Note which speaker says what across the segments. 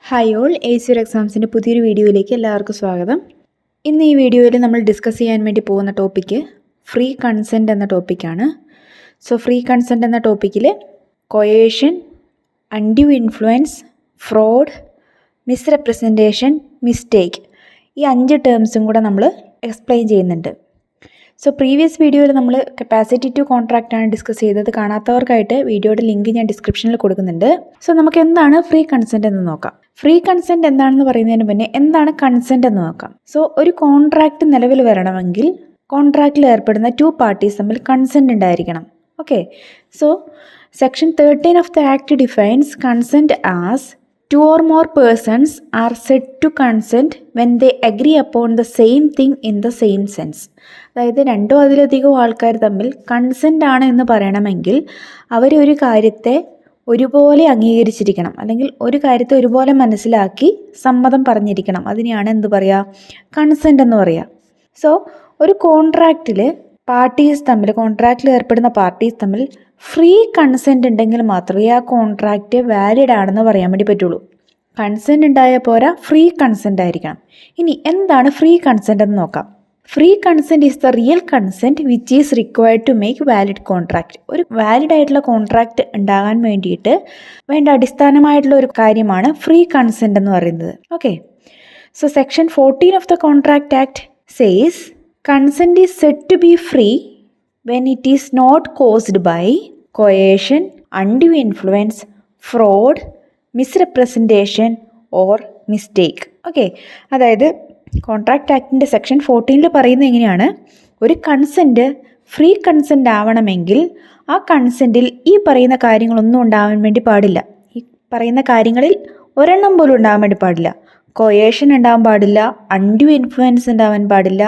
Speaker 1: Hi all, ACR എക്സാംസിൻ്റെ പുതിയൊരു വീഡിയോയിലേക്ക് എല്ലാവർക്കും സ്വാഗതം. ഇന്ന് ഈ വീഡിയോയിൽ നമ്മൾ ഡിസ്കസ് ചെയ്യാൻ വേണ്ടി പോകുന്ന ടോപ്പിക്ക് ഫ്രീ കൺസെൻറ്റ് എന്ന ടോപ്പിക്കാണ്. ഫ്രീ കൺസെൻറ്റ് എന്ന ടോപ്പിക്കിൽ coercion, undue influence, fraud, misrepresentation, mistake, ഈ 5 ടേംസും കൂടെ നമ്മൾ എക്സ്പ്ലെയിൻ ചെയ്യുന്നുണ്ട്. പ്രീവിയസ് വീഡിയോയിൽ നമ്മൾ കപ്പാസിറ്റി ടു കോൺട്രാക്റ്റ് ആണ് ഡിസ്കസ് ചെയ്തത്. കാണാത്തവർക്കായിട്ട് വീഡിയോയുടെ ലിങ്ക് ഞാൻ ഡിസ്ക്രിപ്ഷനിൽ കൊടുക്കുന്നുണ്ട്. നമുക്ക് എന്താണ് ഫ്രീ കൺസെൻറ്റ് എന്ന് നോക്കാം. ഫ്രീ കൺസെൻറ്റ് എന്താണെന്ന് പറയുന്നതിന് മുന്നേ എന്താണ് കൺസെൻറ്റ് എന്ന് നോക്കാം. ഒരു കോൺട്രാക്റ്റ് നിലവിൽ വരണമെങ്കിൽ കോൺട്രാക്റ്റിൽ ഏർപ്പെടുന്ന 2 പാർട്ടീസ് തമ്മിൽ കൺസെൻറ്റ് ഉണ്ടായിരിക്കണം. Okay, section 13 of the act defines consent as 2 or more persons are said to consent when they agree upon the same thing in the same sense. അതായത് 2 അതിലധികം ആൾക്കാർ തമ്മിൽ കൺസെൻ്റ് ആണ് എന്ന് പറയണമെങ്കിൽ അവരൊരു കാര്യത്തെ ഒരുപോലെ അംഗീകരിച്ചിരിക്കണം, അല്ലെങ്കിൽ ഒരു കാര്യത്തെ ഒരുപോലെ മനസ്സിലാക്കി സമ്മതം പറഞ്ഞിരിക്കണം. അതിനെയാണ് എന്ത് പറയുക? കൺസെൻ്റ് എന്ന് പറയുക. ഒരു കോൺട്രാക്റ്റിൽ കോൺട്രാക്റ്റിൽ ഏർപ്പെടുന്ന പാർട്ടീസ് തമ്മിൽ ഫ്രീ കൺസെൻറ്റ് ഉണ്ടെങ്കിൽ മാത്രമേ ആ കോൺട്രാക്റ്റ് വാലിഡ് ആണെന്ന് പറയാൻ വേണ്ടി പറ്റുള്ളൂ. കൺസെൻറ്റ് ഉണ്ടായാൽ പോരാ, ഫ്രീ കൺസെൻറ്റ് ആയിരിക്കണം. ഇനി എന്താണ് ഫ്രീ കൺസെൻറ്റ് എന്ന് നോക്കാം. Free consent is the real consent which is required to make valid contract. ഒരു വാലിഡ് ആയിട്ടുള്ള കോൺട്രാക്റ്റ് ഉണ്ടാകാൻ വേണ്ടിയിട്ട് വേണ്ട അടിസ്ഥാനമായിട്ടുള്ള ഒരു കാര്യമാണ് ഫ്രീ കൺസെൻറ്റ് എന്ന് പറയുന്നത്. Okay, section 14 of the contract act says consent is said to be free when it is not caused by coercion, undue influence, fraud, misrepresentation or mistake. Okay, അതായത് contract ആക്ടിൻ്റെ section 14 പറയുന്നത് എങ്ങനെയാണ്? ഒരു consent free consent ആവണമെങ്കിൽ ആ കൺസെൻറ്റിൽ ഈ പറയുന്ന കാര്യങ്ങളൊന്നും ഉണ്ടാവാൻ വേണ്ടി പാടില്ല. ഈ പറയുന്ന കാര്യങ്ങളിൽ ഒരെണ്ണം പോലും ഉണ്ടാവാൻ വേണ്ടി പാടില്ല. കൊയേഷൻ ഉണ്ടാവാൻ പാടില്ല, അൺഡ്യൂ ഇൻഫ്ലുവൻസ് ഉണ്ടാവാൻ പാടില്ല,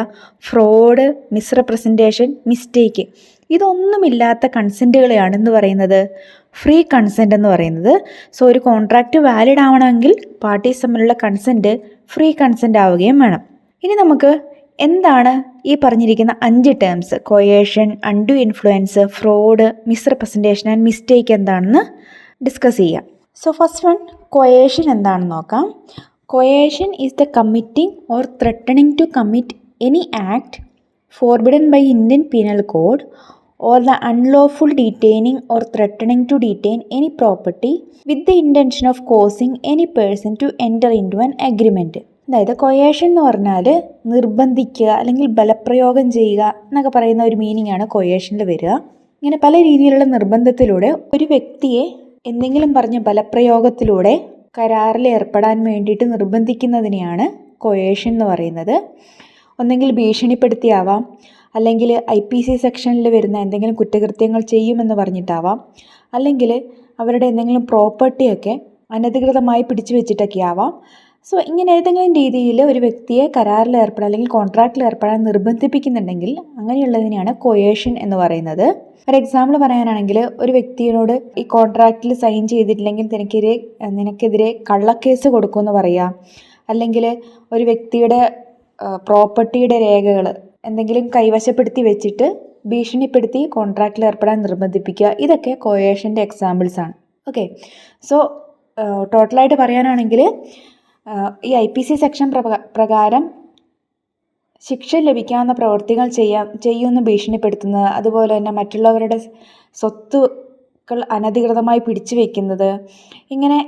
Speaker 1: ഫ്രോഡ്, മിസ്റെപ്രസെൻറ്റേഷൻ, മിസ്റ്റേക്ക്, ഇതൊന്നുമില്ലാത്ത കൺസെൻറ്റുകളെയാണ് എന്ന് പറയുന്നത് ഫ്രീ കൺസെൻറ്റ് എന്ന് പറയുന്നത്. ഒരു കോൺട്രാക്റ്റ് വാലിഡ് ആവണമെങ്കിൽ പാർട്ടീസ് തമ്മിലുള്ള കൺസെൻറ്റ് ഫ്രീ കൺസെൻറ്റ് ആവുകയും വേണം. ഇനി നമുക്ക് എന്താണ് ഈ പറഞ്ഞിരിക്കുന്ന 5 terms, കൊയേഷൻ, undue influence, fraud, misrepresentation and mistake എന്താണെന്ന് ഡിസ്കസ് ചെയ്യാം. ഫസ്റ്റ് വൺ, കൊയേഷൻ എന്താണെന്ന് നോക്കാം. Coercion is the committing or threatening to commit any act forbidden by Indian Penal Code or the unlawful detaining or threatening to detain any property with the intention of causing any person to enter into an agreement. അതായത് കൊയേഷൻ എന്ന് പറഞ്ഞാൽ നിർബന്ധിക്കുക അല്ലെങ്കിൽ ബലപ്രയോഗം ചെയ്യുക എന്നൊക്കെ പറയുന്ന ഒരു meaning ആണ് കൊയേഷനിൽ വരിക. ഇങ്ങനെ പല രീതിയിലുള്ള നിർബന്ധത്തിലൂടെ ഒരു വ്യക്തിയെ എന്തെങ്കിലും പറഞ്ഞ ബലപ്രയോഗത്തിലൂടെ കരാറിൽ ഏർപ്പെടാൻ വേണ്ടിയിട്ട് നിർബന്ധിക്കുന്നതിനെയാണ് കൊയേഷൻ എന്ന് പറയുന്നത്. ഒന്നെങ്കിൽ ഭീഷണിപ്പെടുത്തിയാവാം, അല്ലെങ്കിൽ IPC സെക്ഷനിൽ വരുന്ന എന്തെങ്കിലും കുറ്റകൃത്യങ്ങൾ ചെയ്യുമെന്ന് പറഞ്ഞിട്ടാവാം, അല്ലെങ്കിൽ അവരുടെ എന്തെങ്കിലും പ്രോപ്പർട്ടിയൊക്കെ അനധികൃതമായി പിടിച്ചു വെച്ചിട്ടൊക്കെ ആവാം. ഇങ്ങനെ ഏതെങ്കിലും രീതിയിൽ ഒരു വ്യക്തിയെ കരാറിൽ ഏർപ്പെടാൻ അല്ലെങ്കിൽ കോൺട്രാക്റ്റിൽ ഏർപ്പെടാൻ നിർബന്ധിപ്പിക്കുന്നുണ്ടെങ്കിൽ അങ്ങനെയുള്ളതിനെയാണ് കൊയേഷൻ എന്ന് പറയുന്നത്. ഒരു എക്സാമ്പിൾ പറയാനാണെങ്കിൽ, ഒരു വ്യക്തിയോട് ഈ കോൺട്രാക്റ്റിൽ സൈൻ ചെയ്തിട്ടില്ലെങ്കിൽ നിനക്കെതിരെ കള്ളക്കേസ് കൊടുക്കുമെന്ന് പറയാം, അല്ലെങ്കിൽ ഒരു വ്യക്തിയുടെ പ്രോപ്പർട്ടിയുടെ രേഖകൾ എന്തെങ്കിലും കൈവശപ്പെടുത്തി വെച്ചിട്ട് ഭീഷണിപ്പെടുത്തി കോൺട്രാക്റ്റിൽ ഏർപ്പെടാൻ നിർബന്ധിപ്പിക്കുക, ഇതൊക്കെ കൊയേഷൻ്റെ എക്സാമ്പിൾസാണ്. ഓക്കെ, ടോട്ടലായിട്ട് പറയാനാണെങ്കിൽ ഈ IPC സെക്ഷൻ പ്രകാരം ശിക്ഷ ലഭിക്കാവുന്ന പ്രവൃത്തികൾ ചെയ്യുമെന്ന് ഭീഷണിപ്പെടുത്തുന്നത്, അതുപോലെ തന്നെ മറ്റുള്ളവരുടെ സ്വത്തുക്കൾ അനധികൃതമായി പിടിച്ചു വയ്ക്കുന്നത്, ഇങ്ങനെ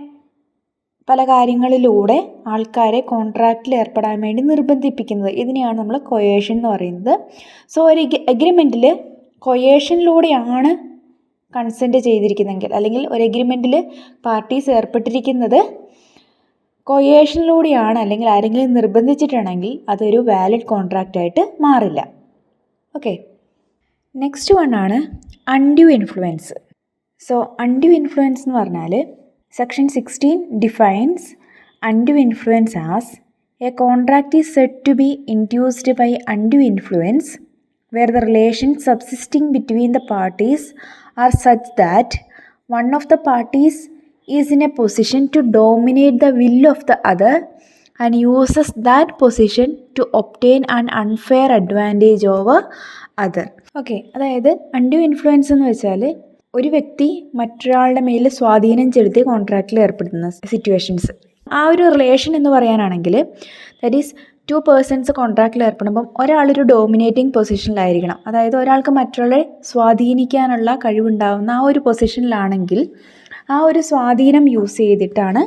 Speaker 1: പല കാര്യങ്ങളിലൂടെ ആൾക്കാരെ കോൺട്രാക്റ്റിൽ ഏർപ്പെടാൻ വേണ്ടി നിർബന്ധിപ്പിക്കുന്നത്, ഇതിനെയാണ് നമ്മൾ കൊയേഷൻ എന്ന് പറയുന്നത്. ഒരു എഗ്രിമെൻറ്റിൽ കൊയേഷനിലൂടെയാണ് കൺസെൻറ്റ് ചെയ്തിരിക്കുന്നതെങ്കിൽ, അല്ലെങ്കിൽ ഒരു എഗ്രിമെൻറ്റിൽ പാർട്ടീസ് ഏർപ്പെട്ടിരിക്കുന്നത് കൊയേഷനിലൂടെയാണ്, അല്ലെങ്കിൽ ആരെങ്കിലും നിർബന്ധിച്ചിട്ടാണെങ്കിൽ അതൊരു വാലിഡ് കോൺട്രാക്റ്റ് ആയിട്ട് മാറില്ല. ഓക്കെ, നെക്സ്റ്റ് വൺ ആണ് അൺഡ്യൂ ഇൻഫ്ലുവൻസ്. അൺഡ്യൂ ഇൻഫ്ലുവൻസ് എന്ന് പറഞ്ഞാൽ section 16 defines undue influence as a contract is said to be induced by undue influence where the relation subsisting between the parties are such that one of the parties is in a position to dominate the will of the other and uses that position to obtain an unfair advantage over other. Okay, അതായത് undue influence എന്ന് വെച്ചാൽ ഒരു വ്യക്തി മറ്റൊരാളുടെ മേൽ സ്വാധീനം ചെലുത്തി കോൺട്രാക്റ്റിൽ ഏർപ്പെടുന്ന സിറ്റുവേഷൻസ്. ആ ഒരു റിലേഷൻ എന്ന് പറയാനാണെങ്കിൽ ദാറ്റ് ഈസ് 2 പേഴ്സൺസ് കോൺട്രാക്റ്റിൽ ഏർപ്പെടുമ്പം ഒരാളൊരു ഡോമിനേറ്റിംഗ് പൊസിഷനിലായിരിക്കണം. അതായത് ഒരാൾക്ക് മറ്റുള്ളവരെ സ്വാധീനിക്കാനുള്ള കഴിവുണ്ടാകുന്ന ആ ഒരു പൊസിഷനിലാണെങ്കിൽ ആ ഒരു സ്വാധീനം യൂസ് ചെയ്തിട്ടാണ്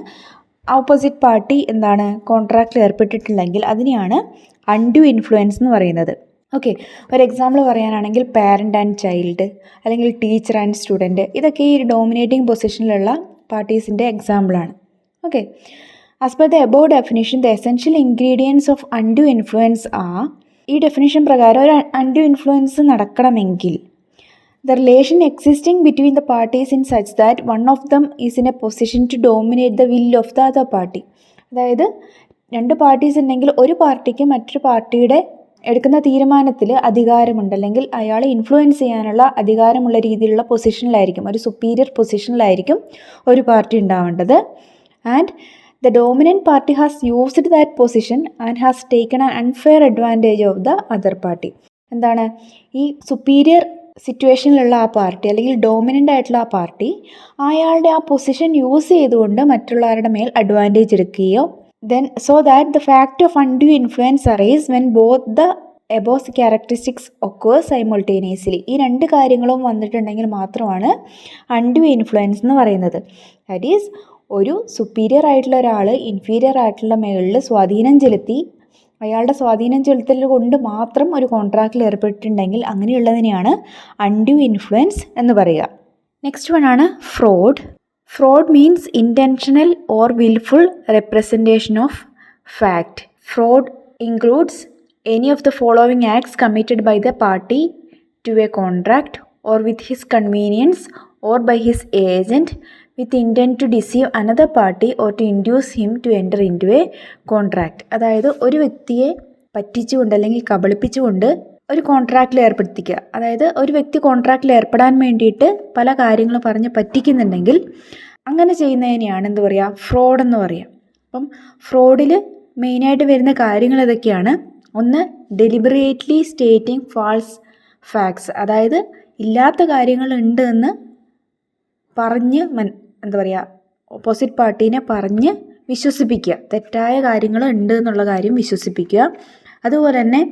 Speaker 1: ഓപ്പോസിറ്റ് പാർട്ടി എന്താണ് കോൺട്രാക്റ്റിൽ ഏർപ്പെട്ടിട്ടുണ്ടെങ്കിൽ അതിനെയാണ് അൺഡ്യൂ ഇൻഫ്ലുവൻസ് എന്ന് പറയുന്നത്. ഓക്കെ, ഒരു എക്സാമ്പിൾ പറയാനാണെങ്കിൽ പാരൻ്റ് ആൻഡ് ചൈൽഡ്, അല്ലെങ്കിൽ ടീച്ചർ ആൻഡ് സ്റ്റുഡൻറ്റ്, ഇതൊക്കെ ഈ ഡോമിനേറ്റിംഗ് പൊസിഷനിലുള്ള പാർട്ടീസിൻ്റെ എക്സാമ്പിളാണ്. Okay, as per the above definition the essential ingredients of undue influence ഈ ഡെഫിനിഷൻ പ്രകാരം ഒരു അൺഡ്യൂ ഇൻഫ്ലുവൻസ് നടക്കണമെങ്കിൽ the relation existing between the parties in such that one of them is in a position to dominate the will of the other party. അതായത് 2 parties ഉണ്ടെങ്കിൽ ഒരു പാർട്ടിക്ക് മറ്റൊരു പാർട്ടിയുടെ എടുക്കുന്ന തീരുമാനത്തിൽ അധികാരമുണ്ട്, അല്ലെങ്കിൽ അയാളെ ഇൻഫ്ലുവൻസ് ചെയ്യാനുള്ള അധികാരമുള്ള രീതിയിലുള്ള പൊസിഷനിലായിരിക്കും, ഒരു സുപ്പീരിയർ പൊസിഷനിലായിരിക്കും ഒരു പാർട്ടി ഉണ്ടാവേണ്ടത്. And the dominant party has used that position and has taken an unfair advantage of the other party. എന്താണ്, ഈ സുപ്പീരിയർ സിറ്റുവേഷനിലുള്ള ആ പാർട്ടി അല്ലെങ്കിൽ ഡോമിനൻ്റ് ആയിട്ടുള്ള ആ പാർട്ടി അയാളുടെ ആ പൊസിഷൻ യൂസ് ചെയ്തുകൊണ്ട് മറ്റുള്ളവരുടെ മേൽ അഡ്വാൻറ്റേജ് എടുക്കുകയോ then so that the fact of undue influence arise when both the above characteristics occur simultaneously. ഈ 2 കാര്യങ്ങളും വന്നിട്ടുണ്ടെങ്കിൽ മാത്രമാണ് undue influence എന്ന് പറയുന്നത്. ദാറ്റ് ഈസ് ഒരു സുപ്പീരിയർ ആയിട്ടുള്ള ഒരാൾ ഇൻഫീരിയർ ആയിട്ടുള്ള മേളിൽ സ്വാധീനം ചെലുത്തി അയാളുടെ സ്വാധീനം ചെലുത്തൽ കൊണ്ട് മാത്രം ഒരു കോൺട്രാക്റ്റിൽ ഏർപ്പെട്ടിട്ടുണ്ടെങ്കിൽ അങ്ങനെയുള്ളതിനെയാണ് അൺഡ്യൂ ഇൻഫ്ലുവൻസ് എന്ന് പറയുക. നെക്സ്റ്റ് വൺ ആണ് fraud. Fraud means intentional or willful representation of fact. Fraud includes any of the following acts committed by the party to a contract or with his convenience or by his agent with intent to deceive another party or to induce him to enter into a contract. അതായത് ഒരു വ്യക്തിയെ പറ്റിച്ചുകൊണ്ട് അല്ലെങ്കിൽ കബളിപ്പിച്ചുകൊണ്ട് ഒരു കോൺട്രാക്റ്റിൽ ഏർപ്പെടുത്തിക്കുക. അതായത് ഒരു വ്യക്തി കോൺട്രാക്റ്റിൽ ഏർപ്പെടാൻ വേണ്ടിയിട്ട് പല കാര്യങ്ങളും പറഞ്ഞ് പറ്റിക്കുന്നുണ്ടെങ്കിൽ അങ്ങനെ ചെയ്യുന്നതിനെയാണ് എന്ത് പറയുക, ഫ്രോഡ് എന്ന് പറയുക. അപ്പം ഫ്രോഡിൽ മെയിനായിട്ട് വരുന്ന കാര്യങ്ങൾ ഇതൊക്കെയാണ്. ഒന്ന്, ഡെലിബറേറ്റ്ലി സ്റ്റേറ്റിംഗ് ഫാൾസ് ഫാക്ട്സ്, അതായത് ഇല്ലാത്ത കാര്യങ്ങളുണ്ട് എന്ന് പറഞ്ഞ് എന്താ പറയുക, ഓപ്പോസിറ്റ് പാർട്ടീനെ പറഞ്ഞ് വിശ്വസിപ്പിക്കുക, തെറ്റായ കാര്യങ്ങൾ ഉണ്ട് എന്നുള്ള കാര്യം വിശ്വസിപ്പിക്കുക. അതുപോലെ തന്നെ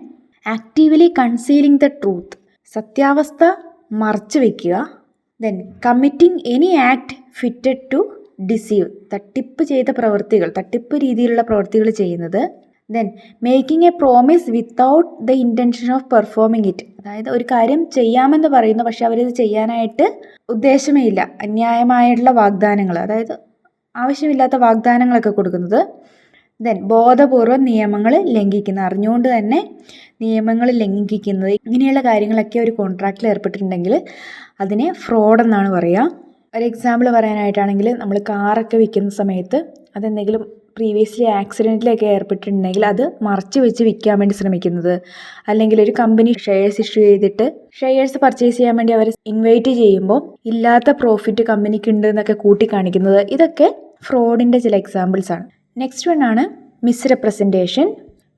Speaker 1: ആക്റ്റീവ്ലി കൺസീലിംഗ് ദ ട്രൂത്ത്, സത്യാവസ്ഥ മറച്ചു വയ്ക്കുക. Then committing any act fitted to deceive, തട്ടിപ്പ് ചെയ്ത പ്രവൃത്തികൾ, തട്ടിപ്പ് രീതിയിലുള്ള പ്രവൃത്തികൾ ചെയ്യുന്നത്. Then making a promise without the intention of performing it, അതായത് ഒരു കാര്യം ചെയ്യാമെന്ന് പറയുന്നു പക്ഷെ അവരിത് ചെയ്യാനായിട്ട് ഉദ്ദേശമേ ഇല്ല, അന്യായമായിട്ടുള്ള വാഗ്ദാനങ്ങൾ, അതായത് ആവശ്യമില്ലാത്ത വാഗ്ദാനങ്ങളൊക്കെ കൊടുക്കുന്നത്. ദെൻ ബോധപൂർവം നിയമങ്ങൾ ലംഘിക്കുന്നത്, അറിഞ്ഞുകൊണ്ട് തന്നെ നിയമങ്ങൾ ലംഘിക്കുന്നത്, ഇങ്ങനെയുള്ള കാര്യങ്ങളൊക്കെ ഒരു കോൺട്രാക്റ്റിൽ ഏർപ്പെട്ടിട്ടുണ്ടെങ്കിൽ അതിനെ ഫ്രോഡ് എന്നാണ് പറയുക. ഒരു എക്സാമ്പിൾ പറയാനായിട്ടാണെങ്കിൽ നമ്മൾ കാറൊക്കെ വിൽക്കുന്ന സമയത്ത് അതെന്തെങ്കിലും പ്രീവിയസ്ലി ആക്സിഡൻറ്റിലൊക്കെ ഏർപ്പെട്ടിട്ടുണ്ടെങ്കിൽ അത് മറച്ചു വെച്ച് വിൽക്കാൻ വേണ്ടി ശ്രമിക്കുന്നത്, അല്ലെങ്കിൽ ഒരു കമ്പനി ഷെയർസ് ഇഷ്യൂ ചെയ്തിട്ട് ഷെയർസ് പർച്ചേസ് ചെയ്യാൻ വേണ്ടി അവരെ ഇൻവൈറ്റ് ചെയ്യുമ്പോൾ ഇല്ലാത്ത പ്രോഫിറ്റ് കമ്പനിക്ക് ഉണ്ട് എന്നൊക്കെ കൂട്ടിക്കാണിക്കുന്നത്, ഇതൊക്കെ ഫ്രോഡിൻ്റെ ചില എക്സാമ്പിൾസ് ആണ്. നെക്സ്റ്റ് വൺ ആണ് misrepresentation.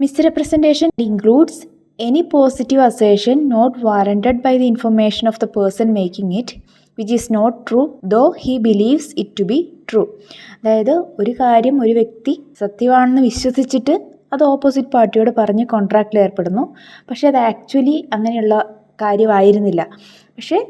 Speaker 1: Misrepresentation includes any positive assertion not warranted by the information of the person making it which is not true though he believes it to be true. അതായത് ഒരു കാര്യം ഒരു വ്യക്തി സത്യമാണെന്ന് വിശ്വസിച്ചിട്ട് അത് ഓപ്പോസിറ്റ് പാർട്ടിയോട് പറഞ്ഞ് കോൺട്രാക്റ്റിൽ ഏർപ്പെടുന്നു, പക്ഷേ അത് ആക്ച്വലി അങ്ങനെയുള്ള കാര്യമായിരുന്നില്ല. പക്ഷേ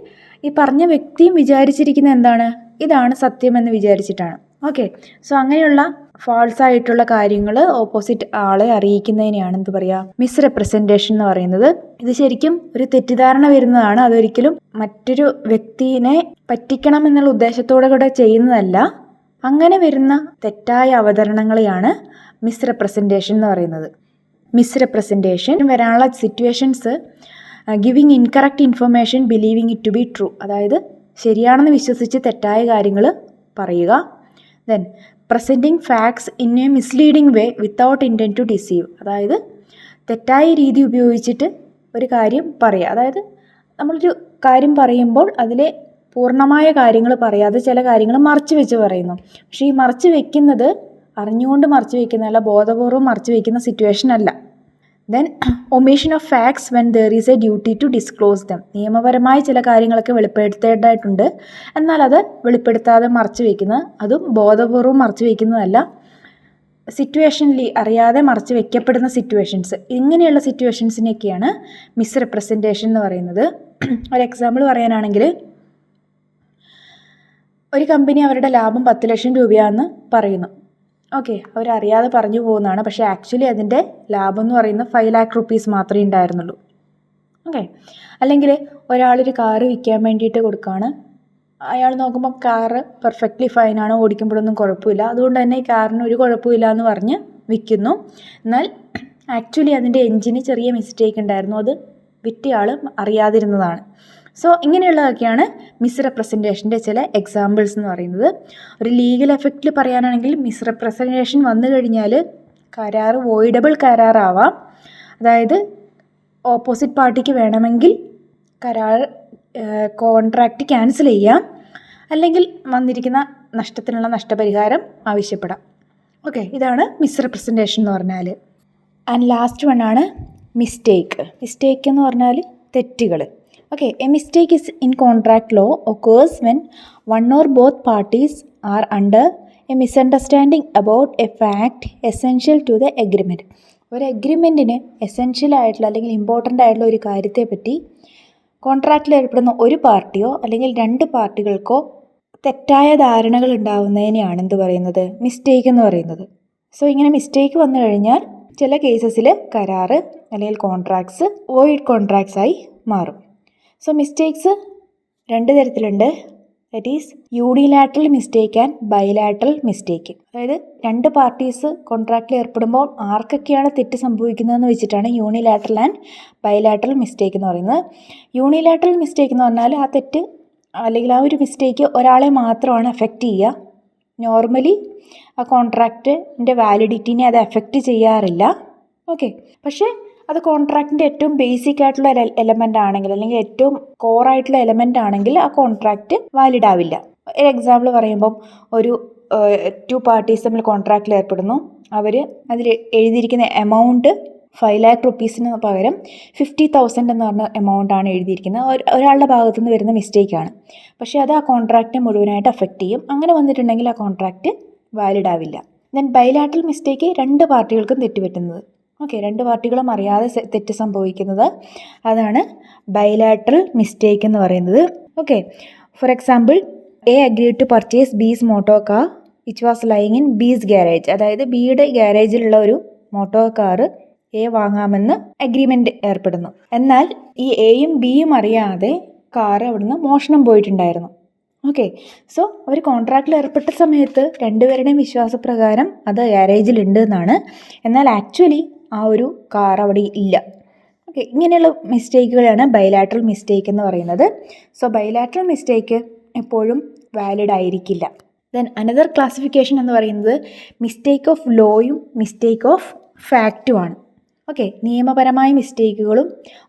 Speaker 1: ഈ പറഞ്ഞ വ്യക്തിയും വിചാരിച്ചിരിക്കുന്ന എന്താണ്, ഇതാണ് സത്യമെന്ന് വിചാരിച്ചിട്ടാണ്. ഓക്കെ, സോ അങ്ങനെയുള്ള ഫാൾസ് ആയിട്ടുള്ള കാര്യങ്ങൾ ഓപ്പോസിറ്റ് ആളെ അറിയിക്കുന്നതിനെയാണ് എന്ത് പറയുക, മിസ്റെപ്രസെൻറ്റേഷൻ എന്ന് പറയുന്നത്. ഇത് ശരിക്കും ഒരു തെറ്റിദ്ധാരണ വരുന്നതാണ്, അതൊരിക്കലും മറ്റൊരു വ്യക്തിനെ പറ്റിക്കണം എന്നുള്ള ഉദ്ദേശത്തോടെ കൂടെ ചെയ്യുന്നതല്ല. അങ്ങനെ വരുന്ന തെറ്റായ അവതരണങ്ങളെയാണ് മിസ്റെപ്രസെൻറ്റേഷൻ എന്ന് പറയുന്നത്. മിസ്റെപ്രസെൻറ്റേഷൻ വരാനുള്ള situations giving incorrect information believing it to be true, അതായത് ശരിയാണെന്ന് വിശ്വസിച്ച് തെറ്റായ കാര്യങ്ങൾ പറയുക. Then presenting facts in a misleading way without intent to deceive, അതായത് തെറ്റായ രീതി ഉപയോഗിച്ചിട്ട് ഒരു കാര്യം പറയുക. അതായത് നമ്മളൊരു കാര്യം പറയുമ്പോൾ അതിലെ പൂർണ്ണമായ കാര്യങ്ങൾ പറയാതെ ചില കാര്യങ്ങൾ മറച്ചു വെച്ച് പറയുന്നു. പക്ഷേ ഈ മറച്ചു വെക്കുന്നത് അറിഞ്ഞുകൊണ്ട് മറച്ചു വയ്ക്കുന്നതല്ല, ബോധപൂർവ്വം മറച്ചു വയ്ക്കുന്ന സിറ്റുവേഷൻ അല്ല. Then omission of facts when there is a duty to disclose them, നിയമപരമായ ചില കാര്യങ്ങളൊക്കെ വെളിപ്പെടുത്തേണ്ടതായിട്ടുണ്ട്, എന്നാൽ അത് വെളിപ്പെടുത്താതെ മറച്ചു വയ്ക്കുന്നത്, അതും ബോധപൂർവ്വം മറച്ചു വയ്ക്കുന്നതല്ല, സിറ്റുവേഷനിൽ അറിയാതെ മറച്ച് വെക്കപ്പെടുന്ന സിറ്റുവേഷൻസ്, ഇങ്ങനെയുള്ള സിറ്റുവേഷൻസിനെയൊക്കെയാണ് മിസ്റെപ്രസെൻറ്റേഷൻ എന്ന് പറയുന്നത്. ഒരു എക്സാമ്പിൾ പറയാനാണെങ്കിൽ, ഒരു കമ്പനി അവരുടെ ലാഭം 10 ലക്ഷം രൂപയാണെന്ന് പറയുന്നു. ഓക്കെ, അവരറിയാതെ പറഞ്ഞു പോകുന്നതാണ്. പക്ഷേ ആക്ച്വലി അതിൻ്റെ ലാഭം എന്ന് പറയുന്നത് 5 lakh rupees മാത്രമേ ഉണ്ടായിരുന്നുള്ളൂ. ഓക്കെ, അല്ലെങ്കിൽ ഒരാളൊരു കാറ് വിൽക്കാൻ വേണ്ടിയിട്ട് കൊടുക്കുകയാണ്. അയാൾ നോക്കുമ്പോൾ കാറ് പെർഫെക്റ്റ്ലി ഫൈനാണ്, ഓടിക്കുമ്പോഴൊന്നും കുഴപ്പമില്ല, അതുകൊണ്ട് തന്നെ ഈ കാറിന് ഒരു കുഴപ്പമില്ല എന്ന് പറഞ്ഞ് വിൽക്കുന്നു. എന്നാൽ ആക്ച്വലി അതിൻ്റെ എൻജിന് ചെറിയ മിസ്റ്റേക്ക് ഉണ്ടായിരുന്നു, അത് വിറ്റയാൾ അറിയാതിരുന്നതാണ്. സോ ഇങ്ങനെയുള്ളതൊക്കെയാണ് മിസ്റെപ്രസെൻറ്റേഷൻ്റെ ചില എക്സാമ്പിൾസ് എന്ന് പറയുന്നത്. ഒരു ലീഗൽ എഫക്റ്റിൽ പറയാനാണെങ്കിൽ മിസ്റെപ്രസെൻറ്റേഷൻ വന്നു കഴിഞ്ഞാൽ കരാർ വോയിഡബിൾ കരാറാവാം. അതായത് ഓപ്പോസിറ്റ് പാർട്ടിക്ക് വേണമെങ്കിൽ കരാർ കോൺട്രാക്റ്റ് ക്യാൻസൽ ചെയ്യാം, അല്ലെങ്കിൽ വന്നിരിക്കുന്ന നഷ്ടത്തിനുള്ള നഷ്ടപരിഹാരം ആവശ്യപ്പെടാം. ഓക്കെ, ഇതാണ് മിസ്റെപ്രസെൻറ്റേഷൻ എന്ന് പറഞ്ഞാൽ. ആൻഡ് ലാസ്റ്റ് വൺ ആണ് മിസ്റ്റേക്ക്. മിസ്റ്റേക്ക് എന്ന് പറഞ്ഞാൽ തെറ്റുകൾ. Okay, a mistake is in contract law occurs when one or both parties are under a misunderstanding about a fact essential to the agreement. ഒരു എഗ്രിമെൻറ്റിന് essential ആയിട്ടുള്ള അല്ലെങ്കിൽ important ആയിട്ടുള്ള ഒരു കാര്യത്തെപ്പറ്റി കോൺട്രാക്റ്റിൽ ഏർപ്പെടുന്ന ഒരു പാർട്ടിയോ അല്ലെങ്കിൽ 2 പാർട്ടികൾക്കോ തെറ്റായ ധാരണകൾ ഉണ്ടാവുന്നതിനെയാണ് എന്ത് പറയുന്നത്, മിസ്റ്റേക്ക് എന്ന് പറയുന്നത്. സോ ഇങ്ങനെ മിസ്റ്റേക്ക് വന്നു കഴിഞ്ഞാൽ ചില കേസസിൽ കരാറ് അല്ലെങ്കിൽ കോൺട്രാക്ട്സ് വോയിഡ് കോൺട്രാക്ട്സ് ആയി മാറും. സോ മിസ്റ്റേക്സ് 2 തരത്തിലുണ്ട്. That is unilateral mistake and bilateral mistake. അതായത് 2 പാർട്ടീസ് കോൺട്രാക്റ്റിൽ ഏർപ്പെടുമ്പോൾ ആർക്കൊക്കെയാണ് തെറ്റ് സംഭവിക്കുന്നതെന്ന് വെച്ചിട്ടാണ് യൂണിലാറ്ററൽ ആൻഡ് ബൈലാറ്ററൽ മിസ്റ്റേക്ക് എന്ന് പറയുന്നത്. യൂണിലാറ്ററൽ മിസ്റ്റേക്ക് എന്ന് പറഞ്ഞാൽ ആ തെറ്റ് അല്ലെങ്കിൽ ആ ഒരു മിസ്റ്റേക്ക് ഒരാളെ മാത്രമാണ് എഫക്റ്റ് ചെയ്യുക. നോർമലി ആ കോൺട്രാക്റ്റിൻ്റെ വാലിഡിറ്റിനെ അത് എഫക്റ്റ് ചെയ്യാറില്ല. ഓക്കെ, പക്ഷേ അത് കോൺട്രാക്റ്റിൻ്റെ ഏറ്റവും ബേസിക് ആയിട്ടുള്ള ഒരു എലമെൻ്റ് ആണെങ്കിൽ അല്ലെങ്കിൽ ഏറ്റവും കോറായിട്ടുള്ള എലമെൻ്റ് ആണെങ്കിൽ ആ കോൺട്രാക്റ്റ് വാലിഡ് ആവില്ല. ഒരു എക്സാമ്പിൾ പറയുമ്പം ഒരു 2 പാർട്ടീസ് തമ്മിൽ കോൺട്രാക്റ്റിൽ ഏർപ്പെടുന്നു. അവർ അതിൽ എഴുതിയിരിക്കുന്ന എമൗണ്ട് 5 lakh rupees പകരം 50,000 എന്ന് പറഞ്ഞ എമൗണ്ടാണ് എഴുതിയിരിക്കുന്നത്. ഒരാളുടെ ഭാഗത്തു നിന്ന് വരുന്ന മിസ്റ്റേക്കാണ്, പക്ഷേ അത് ആ കോൺട്രാക്റ്റിനെ മുഴുവനായിട്ട് അഫക്റ്റ് ചെയ്യും. അങ്ങനെ വന്നിട്ടുണ്ടെങ്കിൽ ആ കോൺട്രാക്റ്റ് വാലിഡ് ആവില്ല. ദെൻ ബൈലാറ്ററൽ മിസ്റ്റേക്ക് 2 പാർട്ടികൾക്കും തെറ്റുപറ്റുന്നത്. ഓക്കെ, 2 പാർട്ടികളും അറിയാതെ തെറ്റ് സംഭവിക്കുന്നത്, അതാണ് ബൈലാറ്ററൽ മിസ്റ്റേക്ക് എന്ന് പറയുന്നത്. Okay, for example, A agreed to purchase B's motor car which was lying in B's garage. അതായത് ബിയുടെ ഗാരേജിലുള്ള ഒരു മോട്ടോ കാറ് എ വാങ്ങാമെന്ന് അഗ്രിമെൻ്റ് ഏർപ്പെടുന്നു. എന്നാൽ ഈ എയും ബിയും അറിയാതെ കാറ് അവിടുന്ന് മോഷണം പോയിട്ടുണ്ടായിരുന്നു. ഓക്കെ, സോ അവർ കോൺട്രാക്റ്റിൽ ഏർപ്പെട്ട സമയത്ത് 2 പേരുടെയും വിശ്വാസപ്രകാരം അത് ഗാരേജിലുണ്ട് എന്നാണ്. എന്നാൽ ആക്ച്വലി ആ ഒരു കാർ അവിടെ ഇല്ല. ഓക്കെ, ഇങ്ങനെയുള്ള മിസ്റ്റേക്കുകളാണ് ബൈലാറ്ററൽ മിസ്റ്റേക്ക് എന്ന് പറയുന്നത്. സോ ബൈലാറ്ററൽ മിസ്റ്റേക്ക് എപ്പോഴും വാലിഡ് ആയിരിക്കില്ല. ദെൻ അനദർ ക്ലാസിഫിക്കേഷൻ എന്ന് പറയുന്നത് മിസ്റ്റേക്ക് ഓഫ് ലോയും മിസ്റ്റേക്ക് ഓഫ് ഫാക്റ്റുമാണ്. ഓക്കെ, നിയമപരമായ മിസ്റ്റേക്കുകളും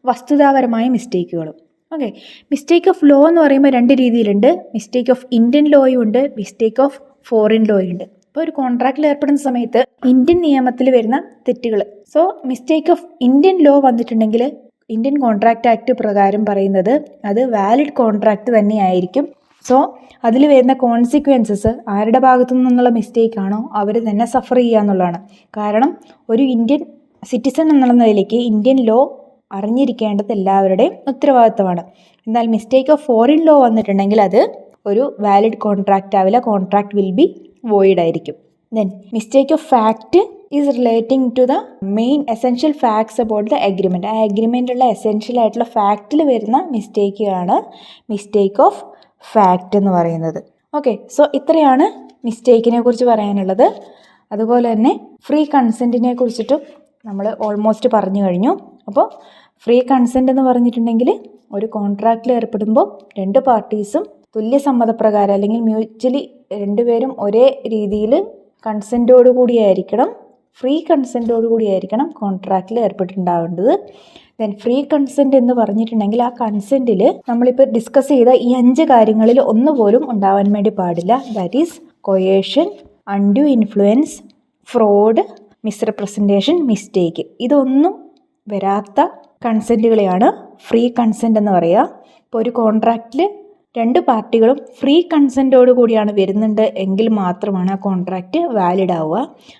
Speaker 1: വസ്തുതാപരമായ മിസ്റ്റേക്കുകളും. ഓക്കെ, മിസ്റ്റേക്ക് ഓഫ് ലോ എന്ന് പറയുമ്പോൾ 2 രീതിയിലുണ്ട്. മിസ്റ്റേക്ക് ഓഫ് ഇന്ത്യൻ ലോയും ഉണ്ട്, മിസ്റ്റേക്ക് ഓഫ് ഫോറിൻ ലോയും ഉണ്ട്. ഇപ്പോൾ ഒരു കോൺട്രാക്റ്റിൽ ഏർപ്പെടുന്ന സമയത്ത് ഇന്ത്യൻ നിയമത്തിൽ വരുന്ന തെറ്റുകൾ, so mistake of Indian law വന്നിട്ടുണ്ടെങ്കിൽ ഇന്ത്യൻ കോൺട്രാക്റ്റ് ആക്ട് പ്രകാരം പറയുന്നത് അത് വാലിഡ് കോൺട്രാക്റ്റ് തന്നെയായിരിക്കും. സോ അതിൽ വരുന്ന കോൺസിക്വൻസസ് ആരുടെ ഭാഗത്തു നിന്നുള്ള മിസ്റ്റേക്കാണോ അവർ തന്നെ സഫർ ചെയ്യുക എന്നുള്ളതാണ്. കാരണം ഒരു ഇന്ത്യൻ സിറ്റിസൺ എന്നുള്ള നിലയിലേക്ക് ഇന്ത്യൻ ലോ അറിഞ്ഞിരിക്കേണ്ടത് എല്ലാവരുടെയും ഉത്തരവാദിത്തമാണ്. എന്നാൽ മിസ്റ്റേക്ക് ഓഫ് ഫോറിൻ ലോ വന്നിട്ടുണ്ടെങ്കിൽ അത് ഒരു വാലിഡ് കോൺട്രാക്റ്റ് ആവില്ല, കോൺട്രാക്റ്റ് വിൽ ബി വോയിഡ് ആയിരിക്കും. Then mistake of fact is relating to the main essential facts about the agreement. ആ അഗ്രിമെൻറ്റുള്ള എസെൻഷ്യൽ ആയിട്ടുള്ള ഫാക്റ്റിൽ വരുന്ന മിസ്റ്റേക്കാണ് മിസ്റ്റേക്ക് ഓഫ് ഫാക്റ്റ് എന്ന് പറയുന്നത്. ഓക്കെ, സോ ഇത്രയാണ് മിസ്റ്റേക്കിനെ കുറിച്ച് പറയാനുള്ളത്. അതുപോലെ തന്നെ ഫ്രീ കൺസെൻറ്റിനെ കുറിച്ചിട്ടും നമ്മൾ ഓൾമോസ്റ്റ് പറഞ്ഞു കഴിഞ്ഞു. അപ്പോൾ ഫ്രീ കൺസെൻറ്റ് എന്ന് പറഞ്ഞിട്ടുണ്ടെങ്കിൽ ഒരു കോൺട്രാക്റ്റിൽ ഏർപ്പെടുമ്പോൾ 2 പാർട്ടീസും തുല്യ സമ്മതപ്രകാരം അല്ലെങ്കിൽ മ്യൂച്വലി 2 പേരും ഒരേ രീതിയിൽ കൺസെൻറ്റോടു കൂടിയായിരിക്കണം, ഫ്രീ കൺസെൻറ്റോടു കൂടിയായിരിക്കണം കോൺട്രാക്റ്റിൽ ഏർപ്പെട്ടിട്ടുണ്ടാവേണ്ടത്. ദെൻ ഫ്രീ കൺസെൻറ്റ് എന്ന് പറഞ്ഞിട്ടുണ്ടെങ്കിൽ ആ കൺസെൻറ്റിൽ നമ്മളിപ്പോൾ ഡിസ്കസ് ചെയ്ത ഈ 5 കാര്യങ്ങളിൽ ഒന്നുപോലും ഉണ്ടാവാൻ വേണ്ടി പാടില്ല. That is കൊയേഷൻ, undue influence, fraud, misrepresentation, mistake. ഇതൊന്നും വരാത്ത കൺസെൻറ്റുകളെയാണ് ഫ്രീ കൺസെൻറ്റ് എന്ന് പറയുക. ഇപ്പോൾ ഒരു കോൺട്രാക്റ്റിൽ രണ്ട് പാർട്ടികളും ഫ്രീ കൺസെൻറ്റോട് കൂടിയാണ് വരുന്നുണ്ട് എങ്കിൽ മാത്രമാണ് ആ കോൺട്രാക്റ്റ് വാലിഡ് ആവുക.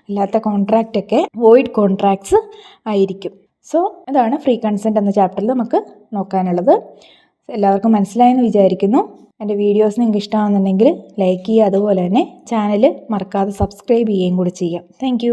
Speaker 1: അല്ലാത്ത കോൺട്രാക്റ്റൊക്കെ വോയിഡ് കോൺട്രാക്ട്സ് ആയിരിക്കും. സോ അതാണ് ഫ്രീ കൺസെൻറ്റ് എന്ന ചാപ്റ്ററിൽ നമുക്ക് നോക്കാനുള്ളത്. എല്ലാവർക്കും മനസ്സിലായെന്ന് വിചാരിക്കുന്നു. എൻ്റെ വീഡിയോസ് നിങ്ങൾക്ക് ഇഷ്ടമാകുന്നുണ്ടെങ്കിൽ ലൈക്ക് ചെയ്യുക, അതുപോലെ തന്നെ ചാനൽ മറക്കാതെ സബ്സ്ക്രൈബ് ചെയ്യുകയും കൂടി ചെയ്യാം. താങ്ക്